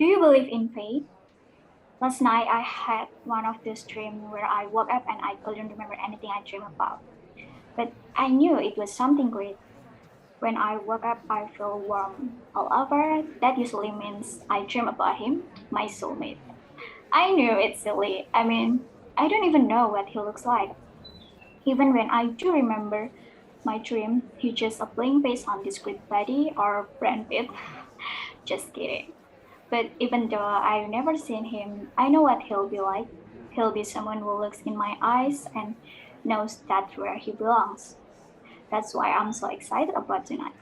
Do you believe in fate? Last night I had one of those dreams where I woke up and I couldn't remember anything I dreamed about. But I knew it was something great. When I woke up, I feel warm all over. That usually means I dream about him, my soulmate. I knew it's silly. I mean, I don't even know what he looks like. Even when I do remember my dream, he just a plain face on this great body or brand Pitt. Just kidding. But even though I've never seen him, I know what he'll be like. He'll be someone who looks in my eyes and knows that's where he belongs. That's why I'm so excited about tonight.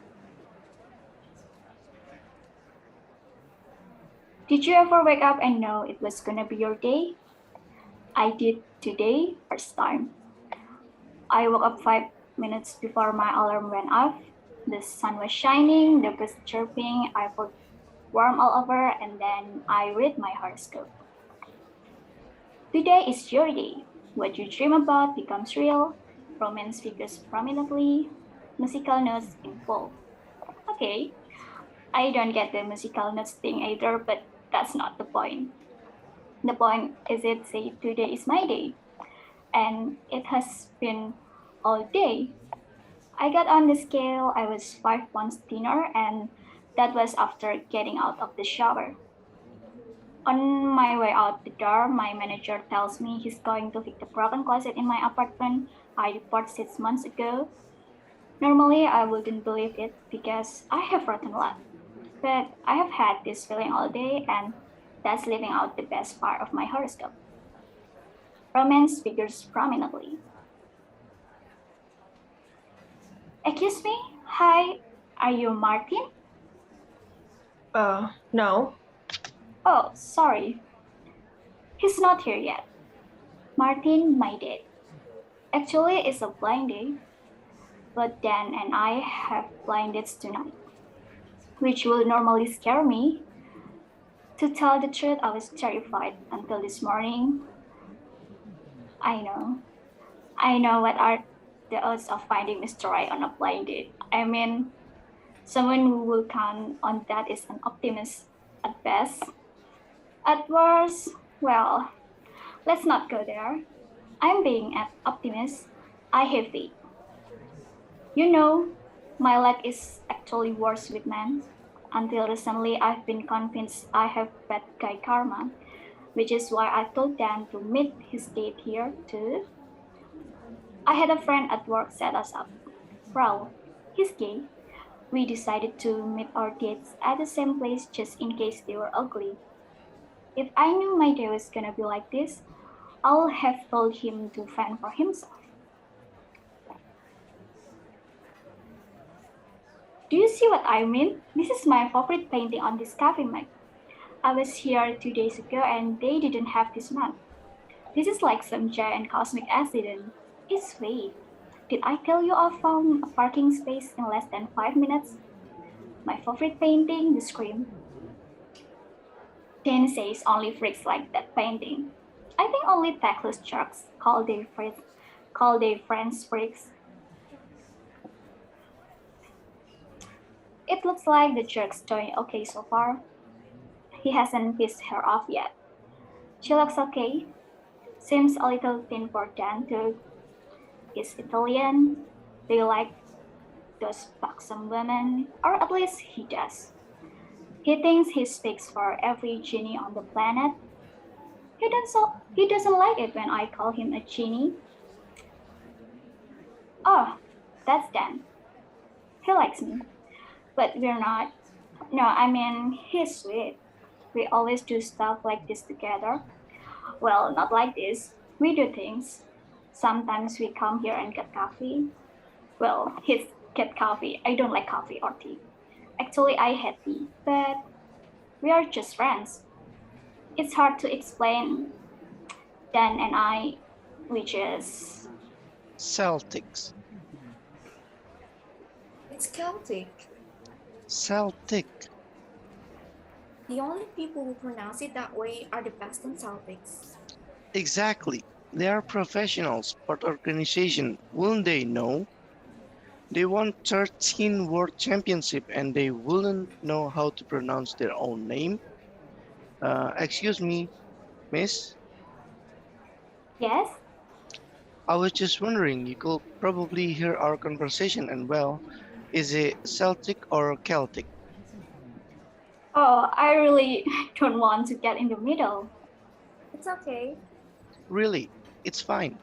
Did you ever wake up and know it was gonna be your day? I did today, first time. I woke up 5 minutes before my alarm went off. The sun was shining, the birds chirping, I felt warm all over, and then I read my horoscope. Today is your day. What you dream about becomes real. Romance figures prominently. Musical notes in full. Okay, I don't get the musical notes thing either, but that's not the point. The point is it say today is my day, and it has been all day. I got on the scale, I was 5 pounds thinner, and that was after getting out of the shower. On my way out the door, my manager tells me he's going to fix the broken closet in my apartment I bought 6 months ago. Normally, I wouldn't believe it because I have rotten luck. But I have had this feeling all day, and that's leaving out the best part of my horoscope. Romance figures prominently. Excuse me? Hi, are you Martin? No. Oh, sorry. He's not here yet. Martin, my date. Actually, it's a blind date, but Dan and I have blind dates tonight, which will normally scare me. To tell the truth, I was terrified until this morning. I know. I know what are the odds of finding Mr. Right on a blind date. I mean, someone who will count on that is an optimist at best. At worst, well, let's not go there. I'm being an optimist. I have faith. You know, my luck is actually worse with men. Until recently, I've been convinced I have bad guy karma, which is why I told Dan to meet his date here too. I had a friend at work set us up. Raul, he's gay. We decided to meet our dates at the same place just in case they were ugly. If I knew my day was gonna be like this, I would have told him to fend for himself. Do you see what I mean? This is my favorite painting on this cafe mug. I was here 2 days ago and they didn't have this mug. This is like some giant cosmic accident. It's fate. Did I tell you I found a parking space in less than 5 minutes? My favorite painting, the scream. Jane says only freaks like that painting. I think only tactless jerks call their friends freaks. It looks like the jerk's doing okay so far. He hasn't pissed her off yet. She looks okay. Seems a little thin for Dan too. He's Italian. Do you like those buxom women? Or at least he does. He thinks he speaks for every genie on the planet. He doesn't like it when I call him a genie. Oh, that's Dan. He likes me. But we're not. No, I mean, he's sweet. We always do stuff like this together. Well, not like this. We do things. Sometimes we come here and get coffee. Well, he's get coffee. I don't like coffee or tea. Actually, I hate tea, but we are just friends. It's hard to explain. Dan and I, we just. Celtics. It's Celtic. Celtic. The only people who pronounce it that way are the Boston Celtics. Exactly. They are professional sport organization. Wouldn't they know? They won 13 world championship and they wouldn't know how to pronounce their own name. Excuse me, miss. Yes? I was just wondering, you could probably hear our conversation and well, is it Celtic or Celtic? Oh, I really don't want to get in the middle. It's okay. Really, it's fine.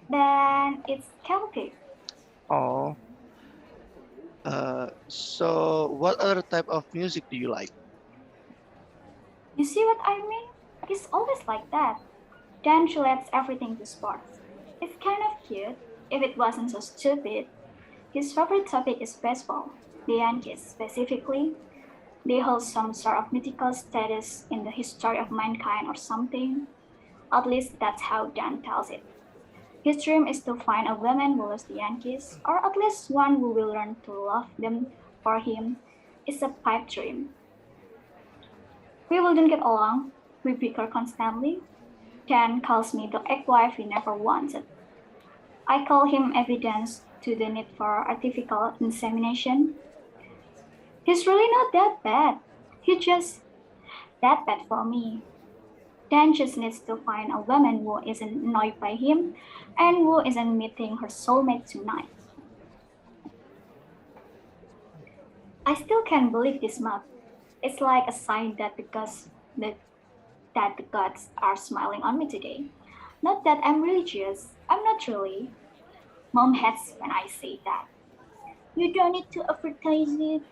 Then it's Celtic. Oh, so what other type of music do you like? You see what I mean? He's always like that. Then she lets everything to sports. It's kind of cute if it wasn't so stupid. His favorite topic is baseball. The Yankees, specifically. They hold some sort of mythical status in the history of mankind or something. At least that's how Dan tells it. His dream is to find a woman who loves the Yankees, or at least one who will learn to love them for him. It's a pipe dream. We wouldn't get along. We bicker constantly. Dan calls me the egg-wife he never wanted. I call him evidence to the need for artificial insemination. He's really not that bad. He's just that bad for me. Dan just needs to find a woman who isn't annoyed by him and who isn't meeting her soulmate tonight. I still can't believe this mug. It's like a sign that the, that the gods are smiling on me today. Not that I'm religious. I'm not really. Mom hates when I say that. You don't need to advertise it.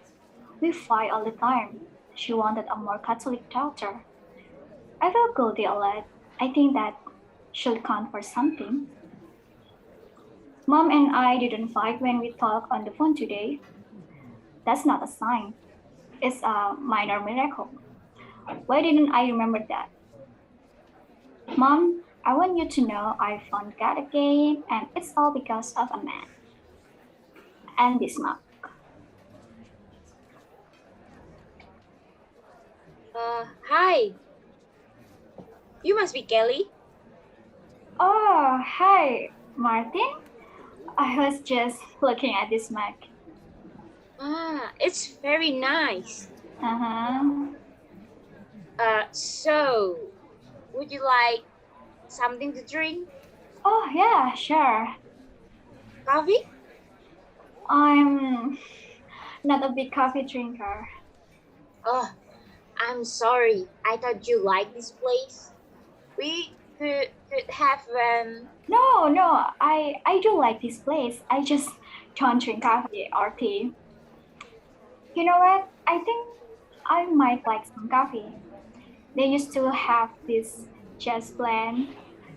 We fight all the time. She wanted a more Catholic daughter. I feel guilty a lot. I think that should count for something. Mom and I didn't fight when we talked on the phone today. That's not a sign. It's a minor miracle. Why didn't I remember that? Mom, I want you to know I found God again, and it's all because of a man. And this mom. Hi. You must be Kelly. Oh, hi, Martin. I was just looking at this mug. It's very nice. Uh-huh. So, would you like something to drink? Oh, yeah, sure. Coffee? I'm not a big coffee drinker. Oh, I'm sorry. I thought you liked this place. We could have No, I do like this place. I just don't drink coffee or tea. You know what? I think I might like some coffee. They used to have this jazz blend.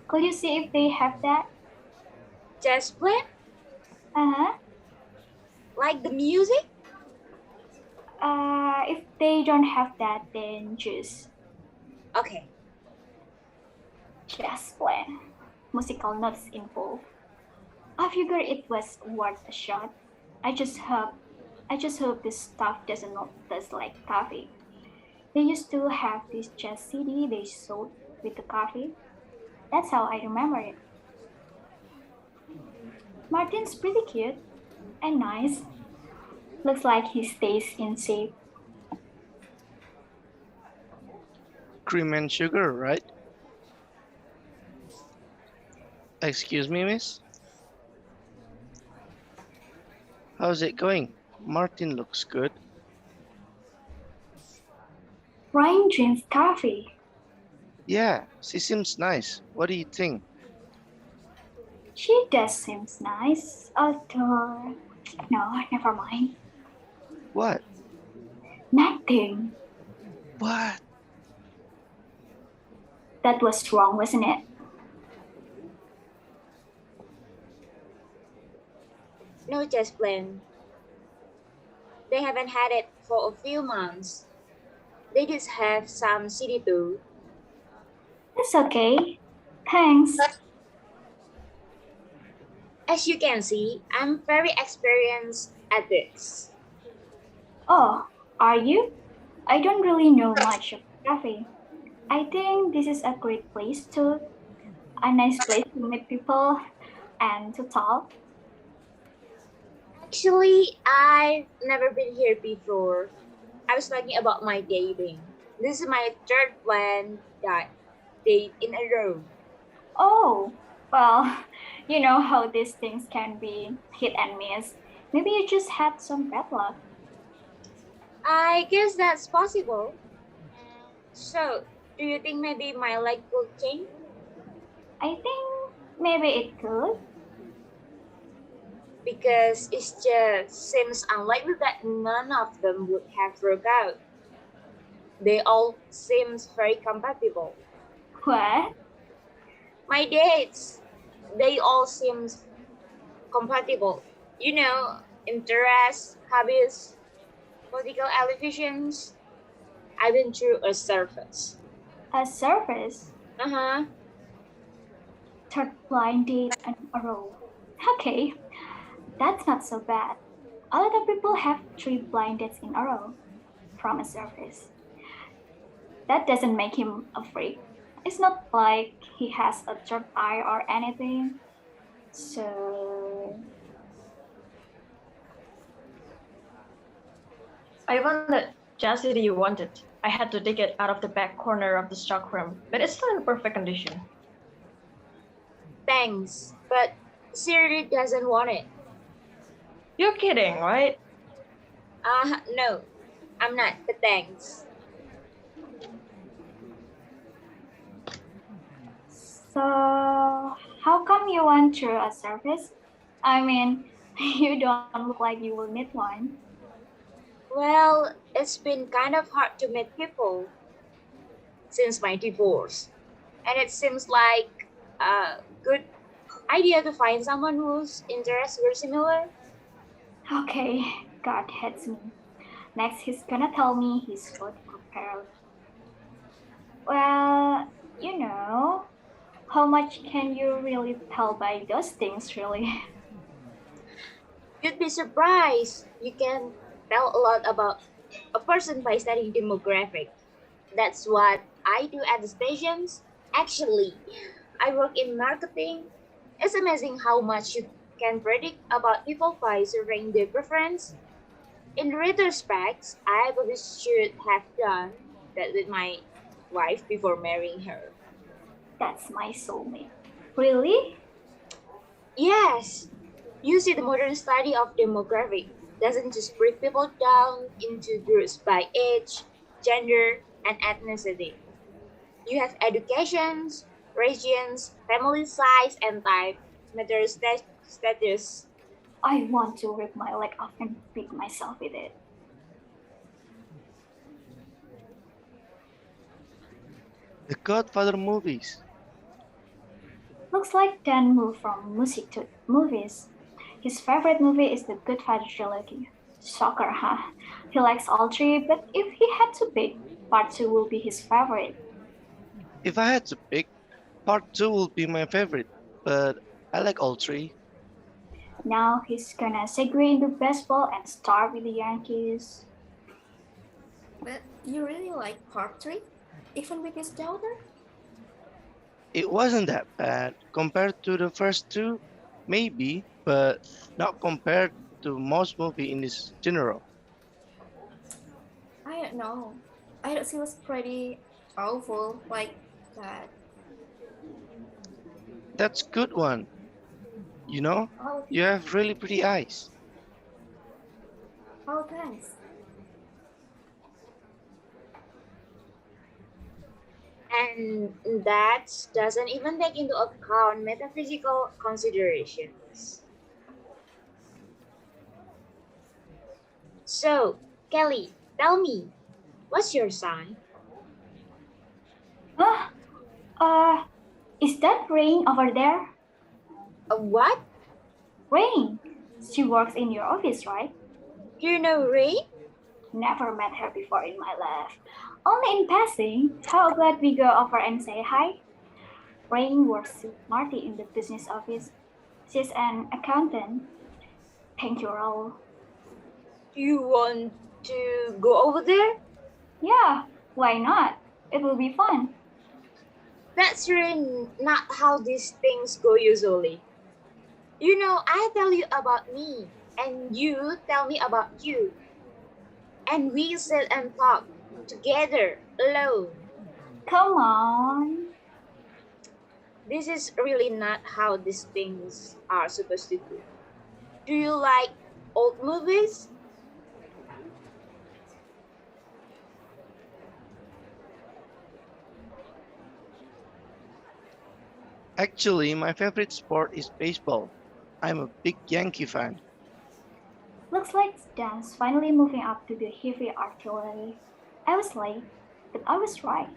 Could you see if they have that? jazz blend, Uh-huh. like the music. If they don't have that, then just Okay. jazz blend. Musical notes involved. I figured it was worth a shot. I just hope I just hope this stuff doesn't not taste like coffee. They used to have this jazz CD they sold with the coffee. That's how I remember it. Martin's pretty cute and nice. Looks like he stays in shape. Cream and sugar, right? Excuse me, miss. How's it going? Martin looks good. Ryan drinks coffee. Yeah, she seems nice. What do you think? She does seems nice. Although, no, never mind. What? Nothing. What? That was wrong, wasn't it? No jazz blend. They haven't had it for a few months. They just have some CD too. It's okay. Thanks. As you can see, I'm very experienced at this. Oh, are you? I don't really know much of coffee. I think this is a great place to, a nice place to meet people and to talk. Actually, I've never been here before. I was talking about my dating. This is my third plan that date in a row. Oh, well, you know how these things can be hit and miss. Maybe you just had some bad luck. I guess that's possible. So, do you think maybe my leg will change? I think maybe it could. Because it just seems unlikely that none of them would have worked out. They all seems very compatible. What? My dates, they all seems compatible. You know, interests, hobbies, political allegations. I've been through a surface. A service? Uh-huh. Third blind date in a row. Okay, that's not so bad. A lot of people have three blind dates in a row from a service. That doesn't make him a freak. It's not like he has a third eye or anything. So, I found the chassis you wanted. I had to dig it out of the back corner of the stockroom, but it's still in perfect condition. Thanks, but Siri doesn't want it. You're kidding, right? No, I'm not, but thanks. so how come you went through a service? I mean, you don't look like you will need one. Well, it's been kind of hard to meet people since my divorce. And it seems like a good idea to find someone whose interests were similar. Okay, God hates me. Next, he's gonna tell me he's got prepared. Well, you know, how much can you really tell by those things, really? You'd be surprised. You can tell a lot about a person by studying demographic. That's what I do at the stations. Actually, I work in marketing. It's amazing how much you can predict about people by surveying their preference. In retrospect, I probably should have done that with my wife before marrying her. That's my soulmate. Really? Yes, you see, the modern study of demographic doesn't just break people down into groups by age, gender, and ethnicity. You have educations, regions, family size, and type, matter status. I want to rip my leg off and beat myself with it. The Godfather movies. Looks like Dan moved from music to movies. His favorite movie is the Goodfather trilogy. Shocker, huh? He likes all three, but if he had to pick, part two will be his favorite. If I had to pick, part 2 would be my favorite, but I like all three. Now he's gonna segue into baseball and start with the Yankees. But you really like part 3? Even with his daughter? It wasn't that bad compared to the first two, maybe, but not compared to most movies in this genre. I don't know. I thought she was pretty awful like that. That's good one. You know, Oh, you have really pretty eyes. oh thanks. And that doesn't even take into account metaphysical considerations. So, Kelly, tell me, what's your sign? Huh? Uh, is that Rain over there? A what? Rain! She works in your office, right? Do you know Ray? Never met her before in my life. Only in passing. How about we go over and say hi? Rain works with Marty in the business office. She's an accountant. Thank you, Raul. Do you want to go over there? Yeah, why not? It will be fun. That's really not how these things go usually. You know, I tell you about me, and you tell me about you. And we sit and talk. together, alone. Come on. This is really not how these things are supposed to go. Do you like old movies? Actually, my favorite sport is baseball. I'm a big Yankee fan. Looks like Dan's finally moving up to the heavy artillery. I was late, but I was right.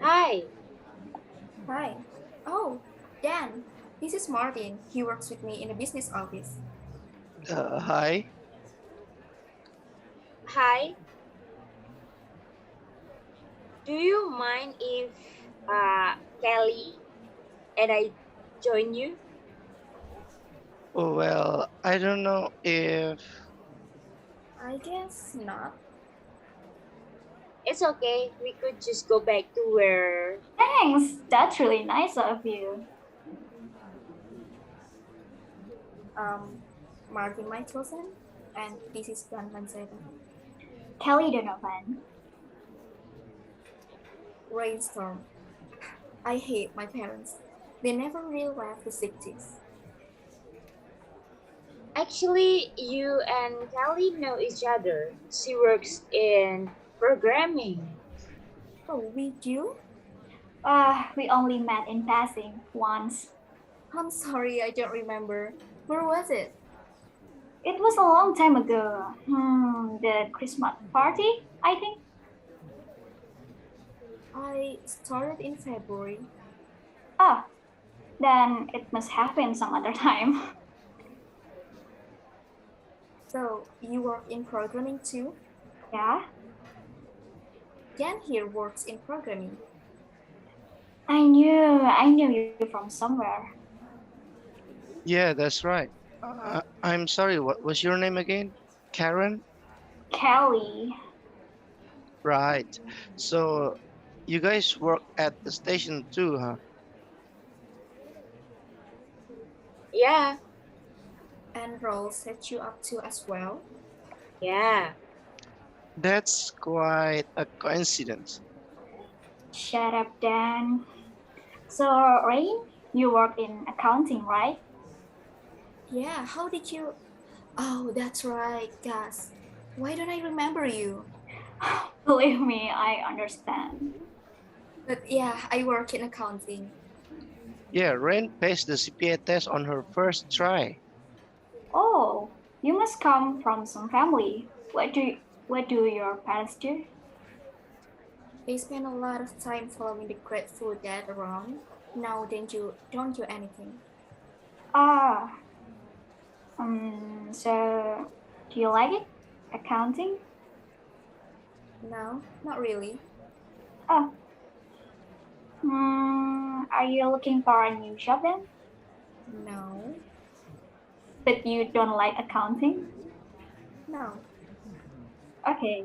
Hi. Hi. Oh, Dan. This is Martin. He works with me in the business office. Hi. Hi. Do you mind if Kelly and I join you? Well, I don't know if. I guess not. It's okay. We could just go back to where. Thanks, that's really nice of you. Um, Martin Michelson, and this is Dan Manceta. Kelly Donovan. Rainstorm. I hate my parents. They never really left the 60s. Actually, you and Kelly know each other. She works in programming. Oh, we do? We only met in passing once. I'm sorry, I don't remember. Where was it? It was a long time ago. The Christmas party, I think. I started in February. Ah, then it must have been some other time. So, you work in programming too? Yeah, Dan here works in programming. I knew you from somewhere. Yeah, that's right. I'm sorry, what was your name again? Karen? Kelly. Right. So, you guys work at the station too, huh? Yeah, And role set you up too as well? yeah. That's quite a coincidence. Shut up, Dan. So, Rain, you work in accounting, right? Yeah, how did you? Oh, that's right, Gus. Why don't I remember you? Believe me, I understand. But yeah, I work in accounting. Yeah, Ren passed the CPA test on her first try. Oh, you must come from some family. What do your parents do? They spend a lot of time following the Grateful Dead around. Now, don't you anything? Ah, so do you like it? Accounting? No, not really. Oh, are you looking for a new job then? No, But you don't like accounting? no. Okay.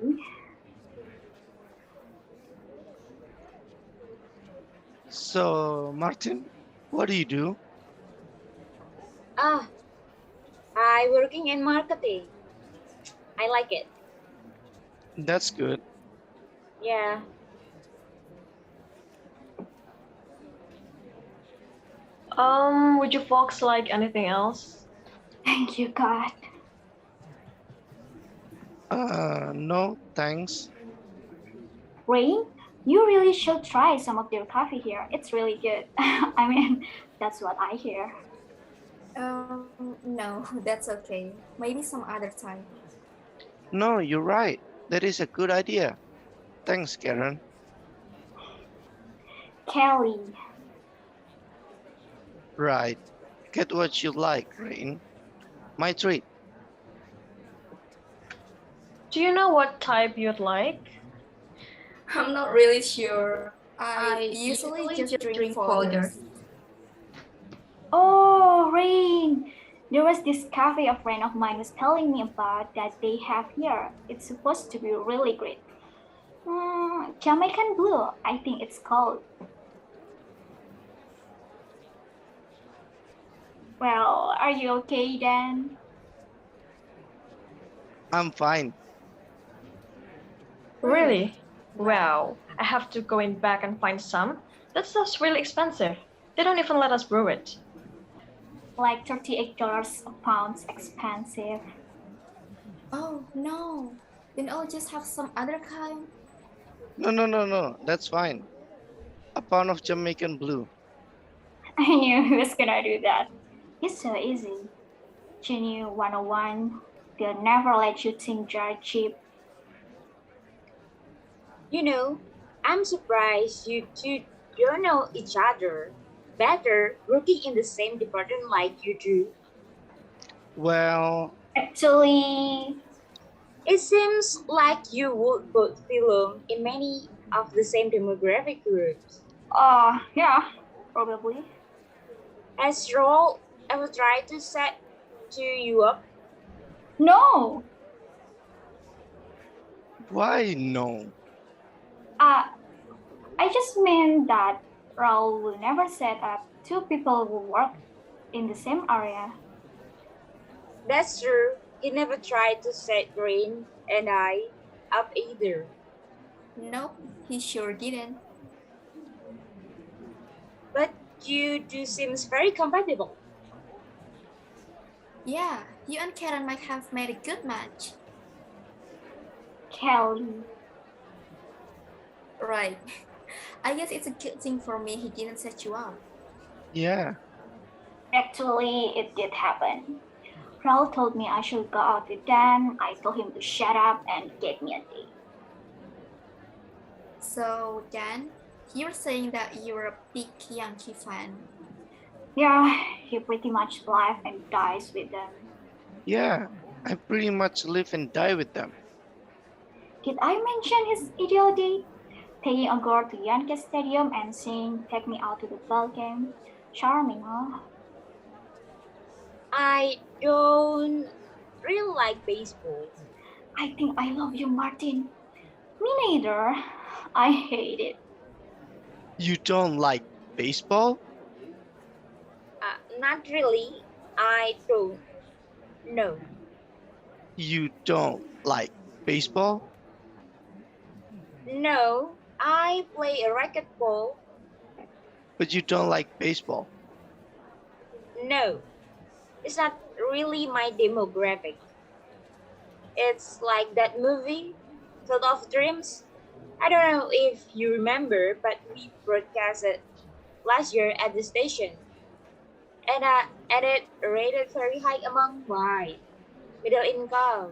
So, Martin, what do you do? Ah, I working in marketing. I like it. That's good. Yeah. Would you folks like anything else? Thank you, God. No, thanks. Rain, you really should try some of their coffee here. It's really good. I mean, that's what I hear. No, that's okay. Maybe some other time. No, you're right. That is a good idea. Thanks, Karen. Kelly, Right. Get what you like, Rain. My treat. Do you know what type you'd like? I'm not really sure. I I usually usually just just drink drink folder. folders. oh, Rain, there was this cafe a friend of mine was telling me about that they have here. It's supposed to be really great. Jamaican Blue, I think it's called. Well, are you okay then? I'm fine. Really? Well, I have to go in back and find some. That stuff's really expensive. They don't even let us brew it. Like $38 a pound's expensive. Oh no. Then I'll just have some other kind. No, no, no, no. That's fine. A pound of Jamaican blue. I knew he was gonna do that. It's so easy. Genie 101. They'll never let you think you're cheap. You know, I'm surprised you two don't know each other better working in the same department like you do. Well, Actually, It seems like you would both belong in many of the same demographic groups. yeah, probably. Has Roll ever tried to set you up? No! why no? Uh, I just mean that Raul will never set up two people who work in the same area. That's true. He never tried to set Green and I up either. Nope, he sure didn't. But you two seems very compatible. Yeah, you and Karen might have made a good match. Kelly. Right. I guess it's a good thing for me he didn't set you up. Yeah, Actually, it did happen. Raul told me I should go out with Dan. I told him to shut up and get me a date. So, Dan, you're saying that you're a big Yankee fan. Yeah, he pretty much lives and dies with them. yeah. I pretty much live and die with them. Did I mention his ideal date? Taking a girl to Yankee Stadium and saying, "Take me out to the ball game." Charming, huh? I don't really like baseball. I think I love you, Martin. Me neither. I hate it. You don't like baseball? Not really. I don't know. You don't like baseball? No, I play a racquetball. But you don't like baseball. No, it's not really my demographic. It's like that movie, Field of Dreams. I don't know if you remember, but we broadcasted last year at the station, and it rated very high among white, middle income,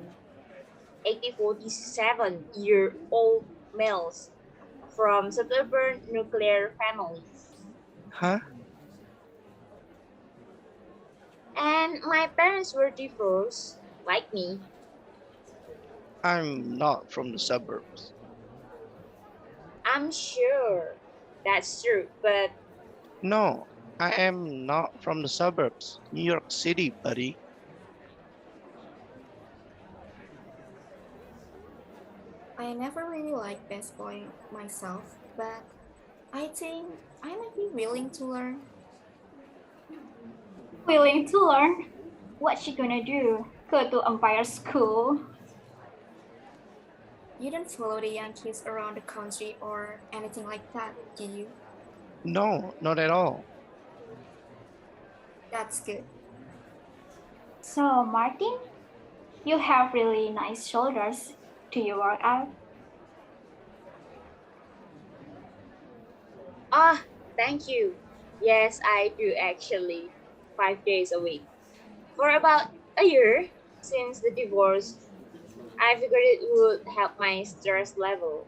80-47-year-old males from suburban nuclear families. Huh? And my parents were divorced, like me. I'm not from the suburbs. I'm sure that's true, but No, I am not from the suburbs. New York City, buddy. I never really liked baseball myself, but I think I might be willing to learn. Willing to learn? What's she gonna do? Go to umpire school? You don't follow the Yankees around the country or anything like that, do you? No, not at all. That's good. So, Martin, you have really nice shoulders. Do you work out? ah, thank you. Yes, I do actually, 5 days a week. For about a year since the divorce, I figured it would help my stress level.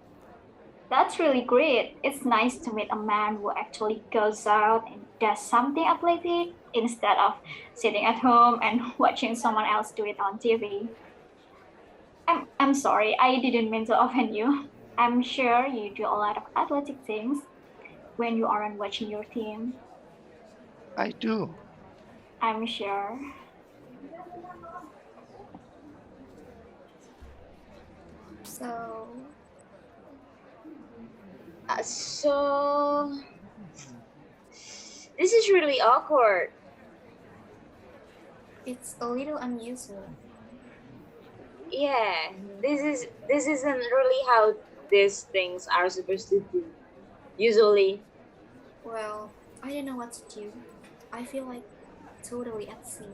That's really great. It's nice to meet a man who actually goes out and does something athletic instead of sitting at home and watching someone else do it on TV. I'm sorry, I didn't mean to offend you. I'm sure you do a lot of athletic things when you aren't watching your team. I do. I'm sure. So, So, this is really awkward. it's a little unusual. Yeah, this isn't really how these things are supposed to be. Usually, Well, I don't know what to do. I feel like totally at sea.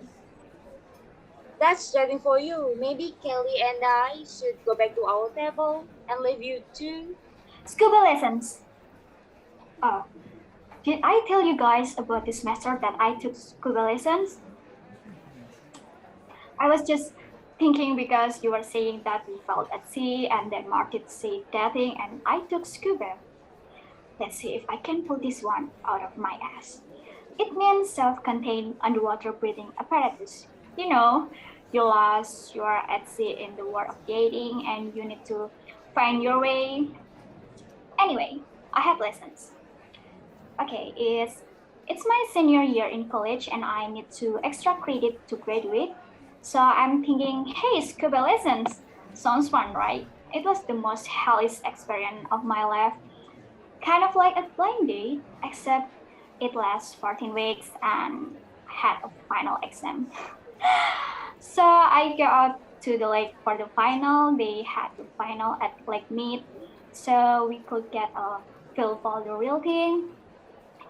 that's chatting for you. Maybe Kelly and I should go back to our table and leave you two. Scuba lessons. Oh, did I tell you guys about this semester that I took scuba lessons? I was just thinking because you were saying that we felt at sea, and then Martin said dating, and I took scuba. Let's see if I can pull this one out of my ass. It means self-contained underwater breathing apparatus. You know, you're lost, you are at sea in the world of dating, and you need to find your way. Anyway, I have lessons. Okay, it's my senior year in college, and I need to extra credit to graduate. So I'm thinking, hey, scuba lessons sounds fun, right? It was the most hellish experience of my life, kind of like a blind date, except it lasts 14 weeks and had a final exam. So I go out to the lake for the final. They had the final at Lake Mead, so we could get a feel for the real thing,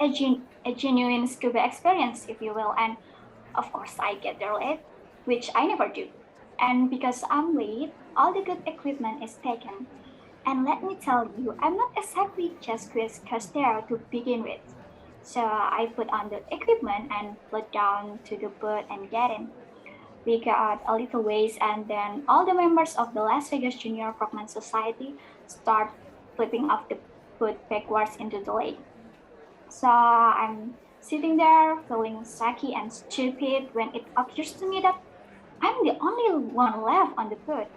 a genuine scuba experience, if you will. And of course, I get there late, which I never do. And because I'm late, all the good equipment is taken. And let me tell you, I'm not exactly just Chris Castero to begin with. So I put on the equipment and float down to the boat and get in. We got a little ways, and then all the members of the Las Vegas Junior Frogman Society start flipping off the boat backwards into the lake. So I'm sitting there feeling sucky and stupid when it occurs to me that I'm the only one left on the boat.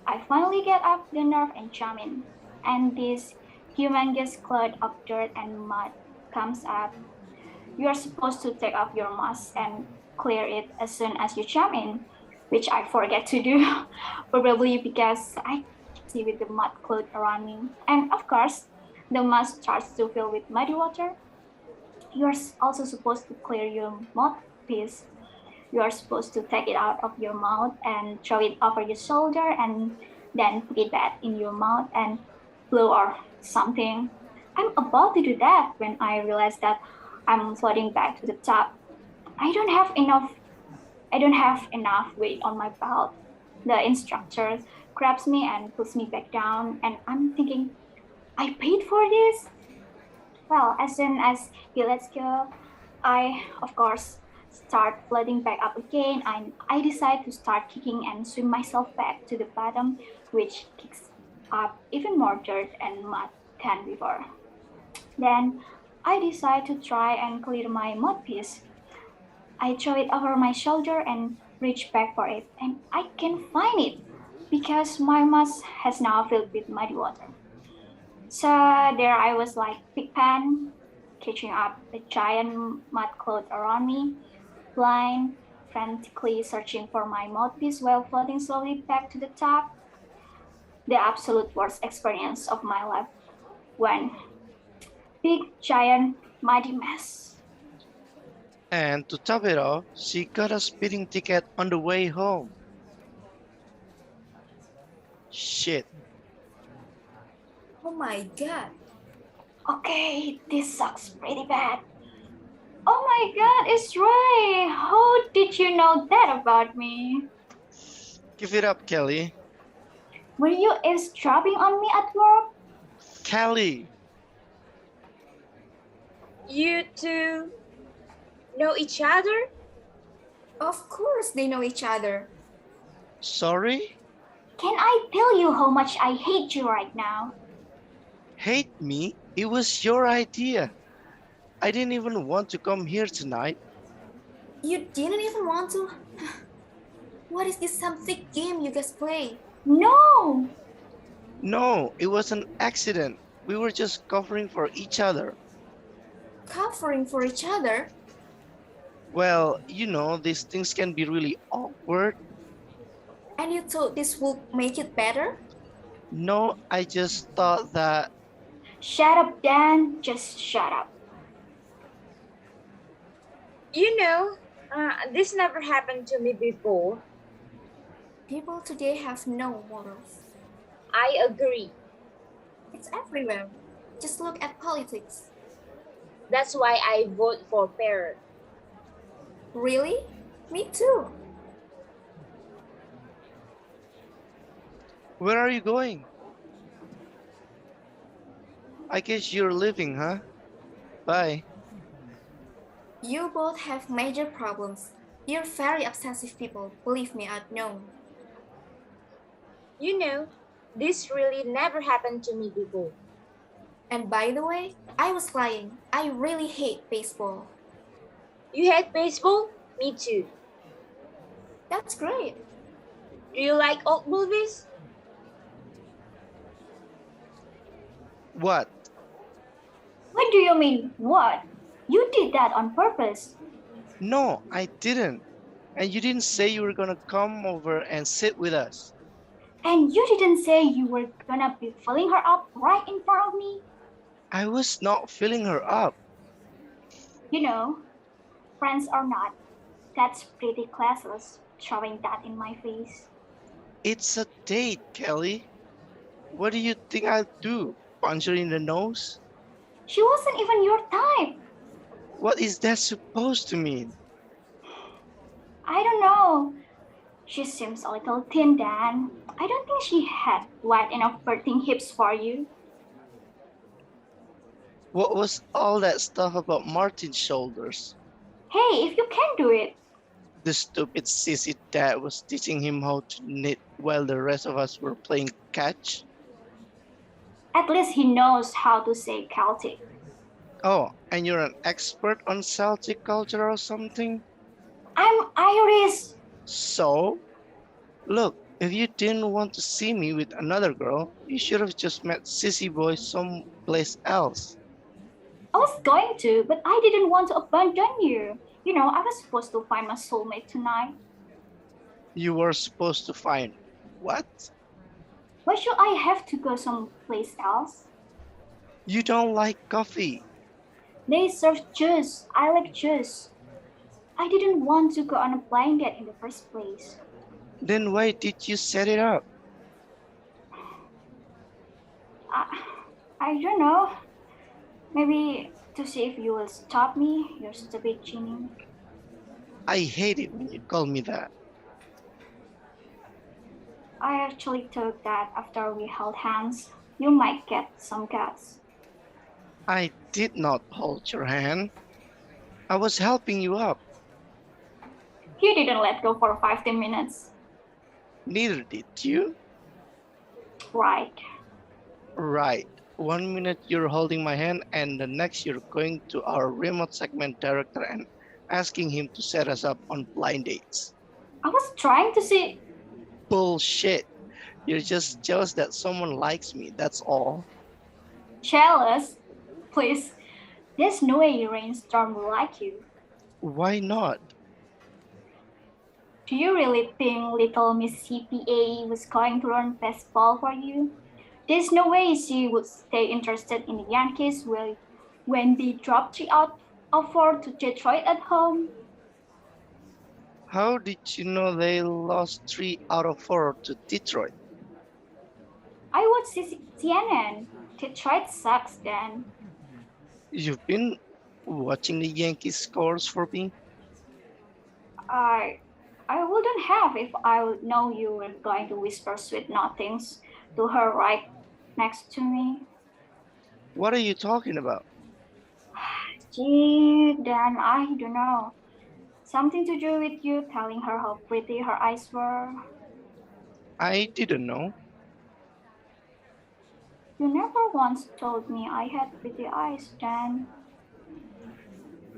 I finally get up the nerve and jump in, and this humongous cloud of dirt and mud comes up. You are supposed to take off your mask and clear it as soon as you jump in, which I forget to do, probably because I see with the mud cloud around me. And of course, the mask starts to fill with muddy water. You're also supposed to clear your mouthpiece. You are supposed to take it out of your mouth and throw it over your shoulder and then put it back in your mouth and blow or something. I'm about to do that when I realize that I'm floating back to the top. I don't have enough I don't have enough weight on my belt. The instructor grabs me and puts me back down, and I'm thinking, I paid for this? Well, as soon as he lets go, I, of course, start floating back up again, and I decide to start kicking and swim myself back to the bottom, which kicks up even more dirt and mud than before. Then I decide to try and clear my mouthpiece. I throw it over my shoulder and reach back for it, and I can find it because my mask has now filled with muddy water. So there I was like Big Pan, catching up the giant mud cloud around me, blind, frantically searching for my mouthpiece while floating slowly back to the top. The absolute worst experience of my life. One big, giant, muddy mess. And to top it off, she got a speeding ticket on the way home. Shit. Oh my god. Okay, this sucks pretty bad. Oh my god, it's Ray! How did you know that about me? Give it up, Kelly. Were you eavesdropping on me at work? Kelly! You two know each other? Of course they know each other. Sorry? Can I tell you how much I hate you right now? Hate me? It was your idea. I didn't even want to come here tonight. You didn't even want to? What is this some thick game you guys play? No! No, it was an accident. We were just covering for each other. Covering for each other? Well, you know, these things can be really awkward. And you thought this would make it better? No, I just thought that. Shut up, Dan. Just shut up. You know, this never happened to me before. People today have no morals. I agree. It's everywhere. Just look at politics. That's why I vote for Pair. Really? Me too. Where are you going? I guess you're leaving, huh? Bye. You both have major problems. You're very obsessive people. Believe me, I know. You know, this really never happened to me before. And by the way, I was lying. I really hate baseball. You hate baseball? Me too. That's great. Do you like old movies? What? What do you mean, what? You did that on purpose. No, I didn't. And you didn't say you were gonna come over and sit with us. And you didn't say you were gonna be filling her up right in front of me. I was not filling her up. You know, friends or not, that's pretty classless, throwing that in my face. It's a date, Kelly. What do you think I'll do? Punch her in the nose? She wasn't even your type. What is that supposed to mean? I don't know. She seems a little thin, Dan. I don't think she had wide enough birthing hips for you. What was all that stuff about Martin's shoulders? Hey, if you can do it, The stupid sissy dad was teaching him how to knit while the rest of us were playing catch. at least he knows how to say Celtic. Oh, and you're an expert on Celtic culture or something? I'm Irish. So, look, if you didn't want to see me with another girl, you should have just met Sissy Boy someplace else. I was going to, but I didn't want to abandon you. You know, I was supposed to find my soulmate tonight. You were supposed to find what? Why should I have to go someplace else? You don't like coffee. They serve juice. I like juice. I didn't want to go on a blind date in the first place. Then why did you set it up? I, I don't know. Maybe to see if you will stop me, you stupid Ginny. I hate it when you call me that. I actually thought that after we held hands, you might get some guts. I did not hold your hand. I was helping you up. You didn't let go for 15 minutes. Neither did you. Right. Right. 1 minute you're holding my hand, and the next you're going to our remote segment director and asking him to set us up on blind dates. I was trying to see. Bullshit. You're just jealous that someone likes me, that's all. Jealous? Please. There's no way Rainstorm will like you. Why not? Do you really think little Miss CPA was going to learn baseball for you? There's no way she would stay interested in the Yankees when they dropped 3 out of 4 to Detroit at home. How did you know they lost 3 out of 4 to Detroit? I watched CNN. Detroit sucks, Dan. You've been watching the Yankees scores for me? I I wouldn't have if I would know you were going to whisper sweet nothings to her right next to me. What are you talking about? Gee, Dan, I don't know. Something to do with you telling her how pretty her eyes were. I didn't know. You never once told me I had pretty eyes, Dan.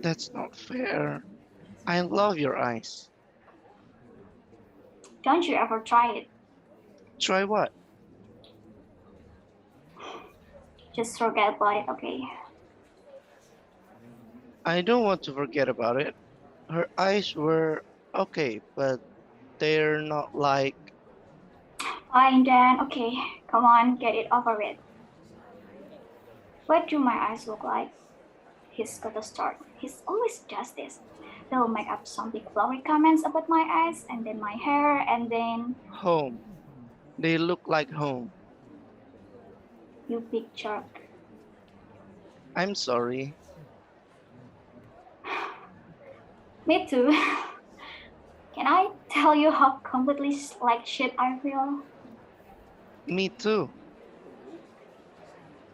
That's not fair. I love your eyes. Don't you ever try it. Try what? Just forget about it, okay? I don't want to forget about it. Her eyes were okay, but they're not like. Fine, Dan. Okay, come on, get it over with. What do my eyes look like? He's got to start. He's always does this. they'll make up some big flowery comments about my eyes and then my hair and then Home. They look like home. you big jerk. I'm sorry. Me too. Can I tell you how completely like shit I feel? Me too.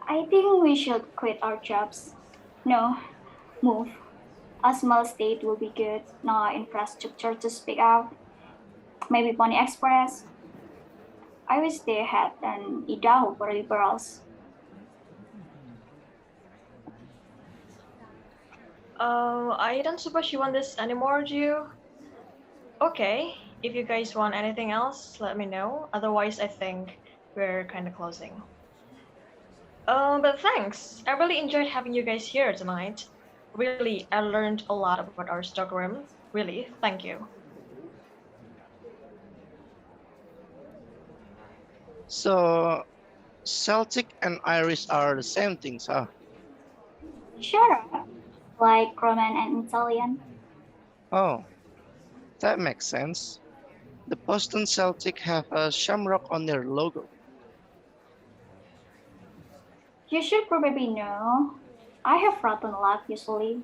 I think we should quit our jobs. No, move. A small state will be good. No infrastructure to speak of. Maybe Pony Express. I wish they had an Idaho for liberals. I don't suppose you want this anymore, do you? Okay, if you guys want anything else, let me know. Otherwise, I think we're kind of closing. But thanks. I really enjoyed having you guys here tonight. Really, I learned a lot about our stockroom. Really, thank you. So, Celtic and Irish are the same things, huh? Shut up. Like Roman and Italian. Oh, that makes sense. The Boston Celtic have a shamrock on their logo. You should probably know. I have rotten luck usually.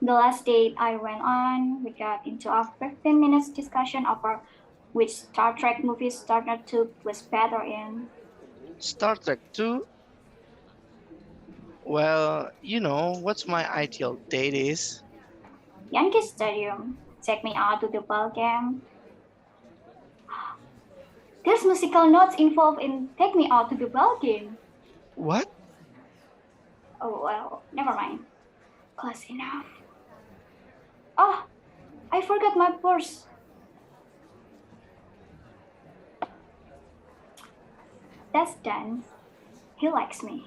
The last date I went on, we got into a 15 minutes discussion over which Star Trek movie Starter 2 was better in. Star Trek 2? Well, you know what's my ideal date is? Yankee Stadium, take me out to the ball game. There's musical notes involved in Take Me Out to the Ball Game. What? Oh well, never mind. Close enough. Oh, I forgot my purse. That's done. He likes me.